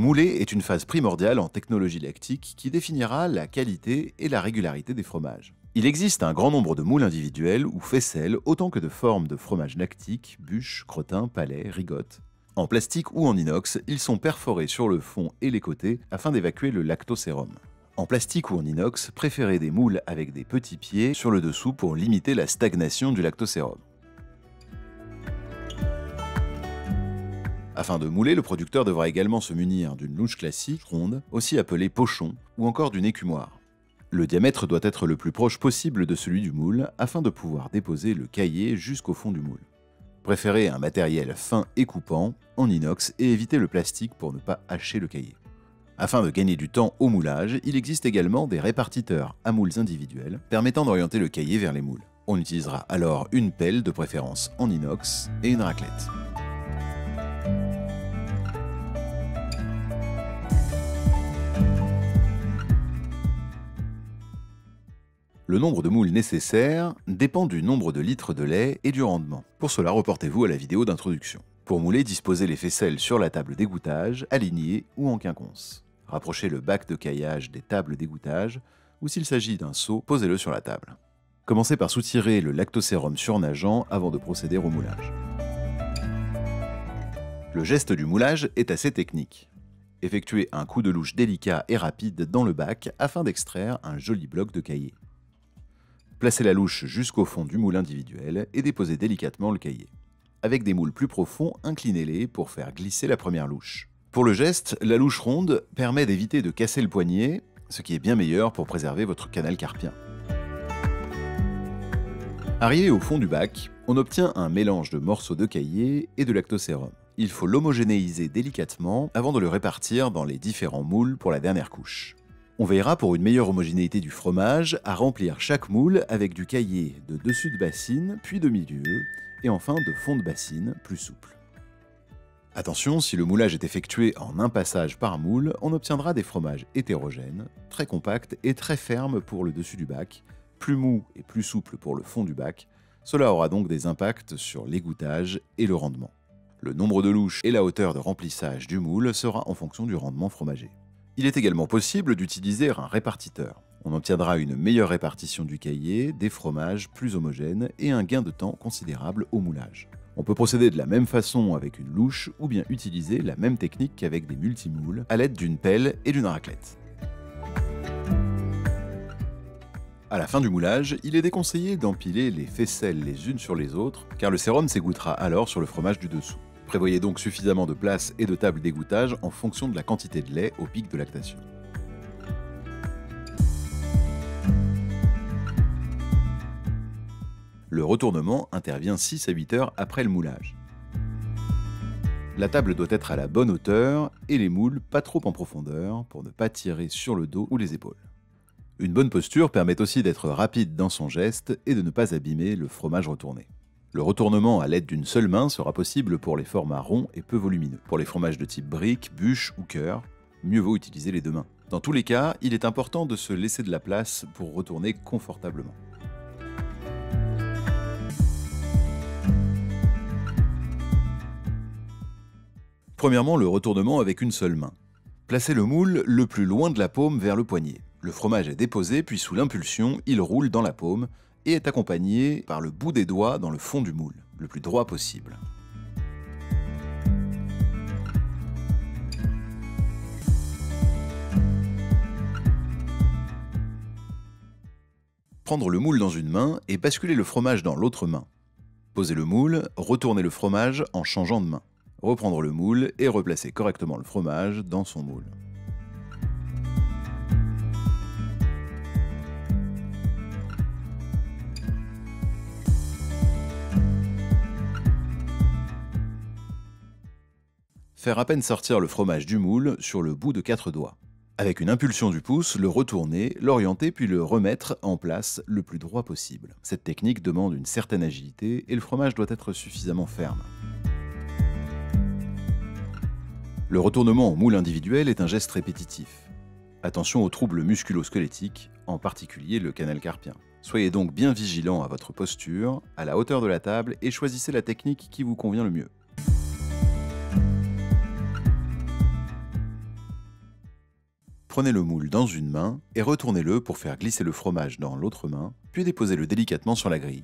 Mouler est une phase primordiale en technologie lactique qui définira la qualité et la régularité des fromages. Il existe un grand nombre de moules individuels ou faisselles autant que de formes de fromage lactique, bûches, crottins, palais, rigottes. En plastique ou en inox, ils sont perforés sur le fond et les côtés afin d'évacuer le lactosérum. En plastique ou en inox, préférez des moules avec des petits pieds sur le dessous pour limiter la stagnation du lactosérum. Afin de mouler, le producteur devra également se munir d'une louche classique, ronde, aussi appelée pochon, ou encore d'une écumoire. Le diamètre doit être le plus proche possible de celui du moule afin de pouvoir déposer le caillé jusqu'au fond du moule. Préférez un matériel fin et coupant, en inox, et évitez le plastique pour ne pas hacher le caillé. Afin de gagner du temps au moulage, il existe également des répartiteurs à moules individuels permettant d'orienter le caillé vers les moules. On utilisera alors une pelle de préférence en inox et une raclette. Le nombre de moules nécessaires dépend du nombre de litres de lait et du rendement. Pour cela, reportez-vous à la vidéo d'introduction. Pour mouler, disposez les faisselles sur la table d'égouttage, alignée ou en quinconce. Rapprochez le bac de caillage des tables d'égouttage, ou s'il s'agit d'un seau, posez-le sur la table. Commencez par soutirer le lactosérum surnageant avant de procéder au moulage. Le geste du moulage est assez technique. Effectuez un coup de louche délicat et rapide dans le bac afin d'extraire un joli bloc de caillé. Placez la louche jusqu'au fond du moule individuel et déposez délicatement le caillé. Avec des moules plus profonds, inclinez-les pour faire glisser la première louche. Pour le geste, la louche ronde permet d'éviter de casser le poignet, ce qui est bien meilleur pour préserver votre canal carpien. Arrivé au fond du bac, on obtient un mélange de morceaux de caillé et de lactosérum. Il faut l'homogénéiser délicatement avant de le répartir dans les différents moules pour la dernière couche. On veillera pour une meilleure homogénéité du fromage à remplir chaque moule avec du caillé de dessus de bassine, puis de milieu, et enfin de fond de bassine plus souple. Attention, si le moulage est effectué en un passage par moule, on obtiendra des fromages hétérogènes, très compacts et très fermes pour le dessus du bac, plus mous et plus souples pour le fond du bac. Cela aura donc des impacts sur l'égouttage et le rendement. Le nombre de louches et la hauteur de remplissage du moule sera en fonction du rendement fromager. Il est également possible d'utiliser un répartiteur. On obtiendra une meilleure répartition du caillé, des fromages plus homogènes et un gain de temps considérable au moulage. On peut procéder de la même façon avec une louche ou bien utiliser la même technique qu'avec des multimoules à l'aide d'une pelle et d'une raclette. À la fin du moulage, il est déconseillé d'empiler les faisselles les unes sur les autres car le sérum s'égouttera alors sur le fromage du dessous. Prévoyez donc suffisamment de place et de table d'égouttage en fonction de la quantité de lait au pic de lactation. Le retournement intervient 6 à 8 heures après le moulage. La table doit être à la bonne hauteur et les moules pas trop en profondeur pour ne pas tirer sur le dos ou les épaules. Une bonne posture permet aussi d'être rapide dans son geste et de ne pas abîmer le fromage retourné. Le retournement à l'aide d'une seule main sera possible pour les formats ronds et peu volumineux. Pour les fromages de type brique, bûche ou cœur, mieux vaut utiliser les deux mains. Dans tous les cas, il est important de se laisser de la place pour retourner confortablement. Premièrement, le retournement avec une seule main. Placez le moule le plus loin de la paume vers le poignet. Le fromage est déposé, puis sous l'impulsion, il roule dans la paume et est accompagné par le bout des doigts dans le fond du moule, le plus droit possible. Prendre le moule dans une main et basculer le fromage dans l'autre main. Posez le moule, retournez le fromage en changeant de main. Reprendre le moule et replacer correctement le fromage dans son moule. Faire à peine sortir le fromage du moule sur le bout de 4 doigts. Avec une impulsion du pouce, le retourner, l'orienter puis le remettre en place le plus droit possible. Cette technique demande une certaine agilité et le fromage doit être suffisamment ferme. Le retournement en moule individuel est un geste répétitif. Attention aux troubles musculo-squelettiques, en particulier le canal carpien. Soyez donc bien vigilant à votre posture, à la hauteur de la table et choisissez la technique qui vous convient le mieux. Prenez le moule dans une main et retournez-le pour faire glisser le fromage dans l'autre main, puis déposez-le délicatement sur la grille.